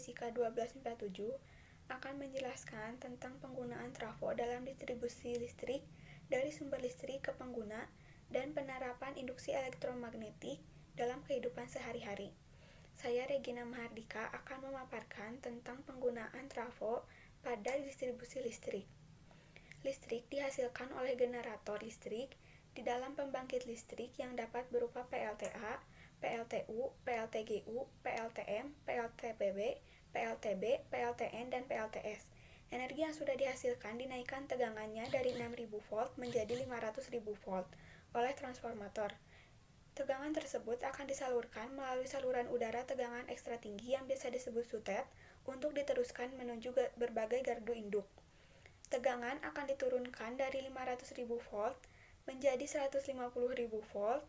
Fisika 1247 akan menjelaskan tentang penggunaan trafo dalam distribusi listrik dari sumber listrik ke pengguna dan penerapan induksi elektromagnetik dalam kehidupan sehari-hari. Saya Regina Mahardika akan memaparkan tentang penggunaan trafo pada distribusi listrik. Listrik dihasilkan oleh generator listrik di dalam pembangkit listrik yang dapat berupa PLTA, PLTU, PLTGU, PLTM, PLTBB, PLTB, PLTN, dan PLTS. Energi yang sudah dihasilkan dinaikkan tegangannya dari 6.000 volt menjadi 500.000 volt oleh transformator. Tegangan tersebut akan disalurkan melalui saluran udara tegangan ekstra tinggi yang biasa disebut sutet untuk diteruskan menuju berbagai gardu induk. Tegangan akan diturunkan dari 500.000 volt menjadi 150.000 volt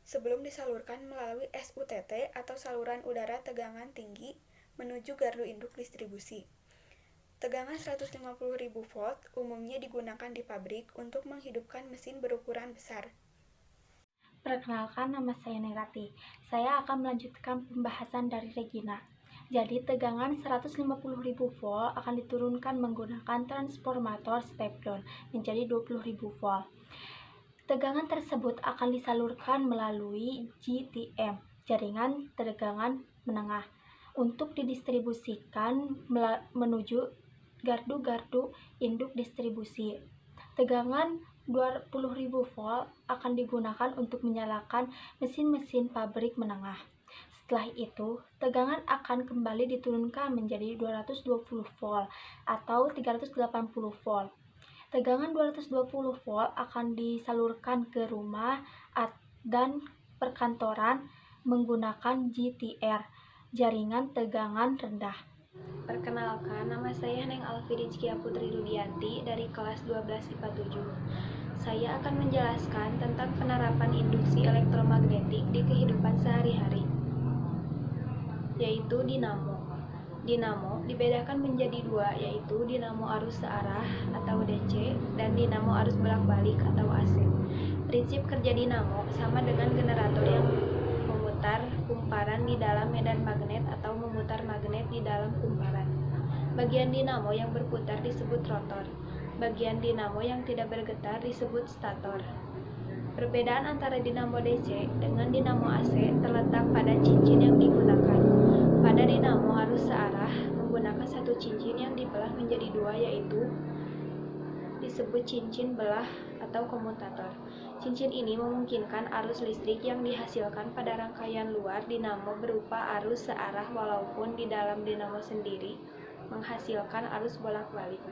sebelum disalurkan melalui SUTT atau saluran udara tegangan tinggi menuju gardu induk distribusi. Tegangan 150.000 volt umumnya digunakan di pabrik untuk menghidupkan mesin berukuran besar. Perkenalkan, nama saya Nerati. Saya akan melanjutkan pembahasan dari Regina. Jadi, tegangan 150.000 volt akan diturunkan menggunakan transformator step down menjadi 20.000 volt. Tegangan tersebut akan disalurkan melalui GTM, jaringan tegangan menengah, untuk didistribusikan menuju gardu-gardu induk distribusi. Tegangan 20.000 volt akan digunakan untuk menyalakan mesin-mesin pabrik menengah. Setelah itu, tegangan akan kembali diturunkan menjadi 220 volt atau 380 volt. Tegangan 220 volt akan disalurkan ke rumah dan perkantoran menggunakan GTR, jaringan tegangan rendah. Perkenalkan, nama saya Neng Alfi Rizkia Putri Rudianti dari kelas 12 IPA 7. Saya akan menjelaskan tentang penerapan induksi elektromagnetik di kehidupan sehari-hari, yaitu dinamo. Dinamo dibedakan menjadi dua, yaitu dinamo arus searah atau DC dan dinamo arus bolak-balik atau AC. Prinsip kerja dinamo sama dengan generator yang memutar kumparan di dalam medan magnet atau memutar magnet di dalam kumparan. Bagian dinamo yang berputar disebut rotor. Bagian dinamo yang tidak bergetar disebut stator. Perbedaan antara dinamo DC dengan dinamo AC terletak pada cincin yang digunakan. Pada dinamo arus searah menggunakan satu cincin yang dibelah menjadi dua, yaitu disebut cincin belah atau komutator. Cincin ini memungkinkan arus listrik yang dihasilkan pada rangkaian luar dinamo berupa arus searah walaupun di dalam dinamo sendiri menghasilkan arus bolak-balik.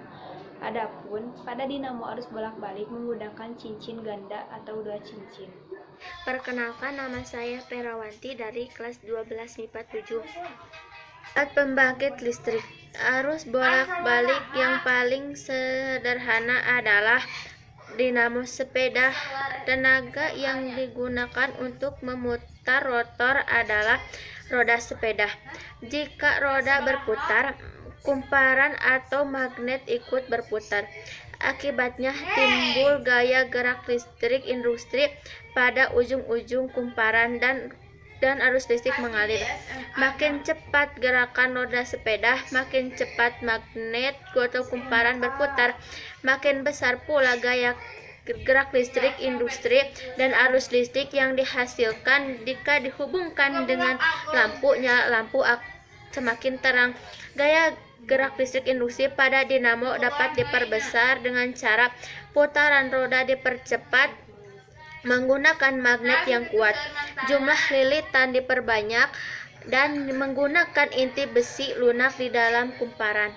Adapun pada dinamo arus bolak-balik menggunakan cincin ganda atau dua cincin. Perkenalkan, nama saya Perawanti dari kelas 12 MIPA 7. Alat pembangkit listrik arus bolak-balik yang paling sederhana adalah dinamo sepeda. Tenaga yang digunakan untuk memutar rotor adalah roda sepeda. Jika roda berputar, kumparan atau magnet ikut berputar. Akibatnya timbul gaya gerak listrik industri pada ujung-ujung kumparan dan arus listrik mengalir. Makin cepat gerakan roda sepeda, makin cepat magnet atau kumparan berputar, makin besar pula gaya gerak listrik industri dan arus listrik yang dihasilkan jika dihubungkan dengan lampunya. Lampu semakin terang. Gaya gerak listrik industri pada dinamo dapat diperbesar dengan cara putaran roda dipercepat menggunakan magnet yang kuat. Jumlah lilitan diperbanyak dan menggunakan inti besi lunak di dalam kumparan.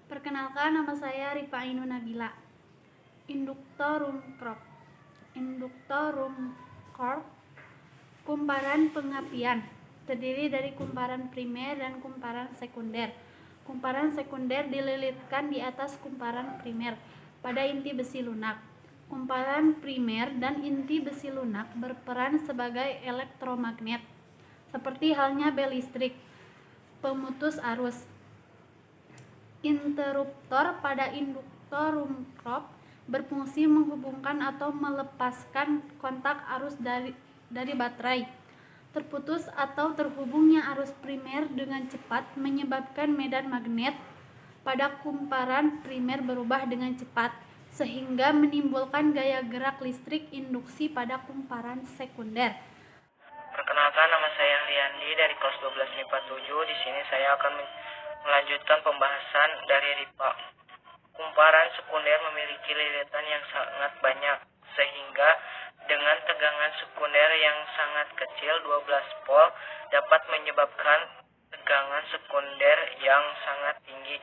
Perkenalkan, nama saya Rifa Ainun Nabila. Induktorum Corp, kumparan pengapian, terdiri dari kumparan primer dan kumparan sekunder. Kumparan sekunder dililitkan di atas kumparan primer pada inti besi lunak. Kumparan primer dan inti besi lunak berperan sebagai elektromagnet, seperti halnya bel listrik, pemutus arus. Interruptor pada induktorum Corp berfungsi menghubungkan atau melepaskan kontak arus dari baterai. Terputus atau terhubungnya arus primer dengan cepat menyebabkan medan magnet pada kumparan primer berubah dengan cepat, sehingga menimbulkan gaya gerak listrik induksi pada kumparan sekunder. Perkenalkan, nama saya Riyandi dari kelas 12 MIPA 7. Di sini saya akan melanjutkan pembahasan dari RIPA. Kumparan sekunder memiliki lilitan yang sangat banyak, sehingga dengan tegangan sekunder yang sangat kecil 12 volt dapat menyebabkan tegangan sekunder yang sangat tinggi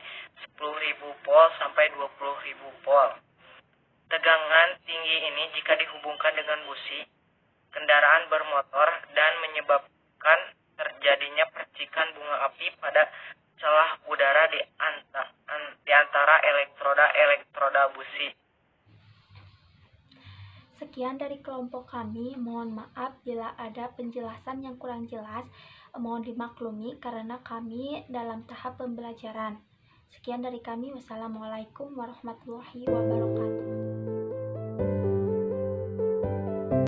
10.000 volt sampai 20.000 volt. Tegangan tinggi ini jika dihubungkan dengan busi kendaraan bermotor dan menyebabkan terjadinya percikan bunga api pada celah udara di antara elektroda busi. Sekian dari kelompok kami. Mohon maaf bila ada penjelasan yang kurang jelas. Mohon dimaklumi karena kami dalam tahap pembelajaran. Sekian dari kami. Wassalamualaikum warahmatullahi wabarakatuh.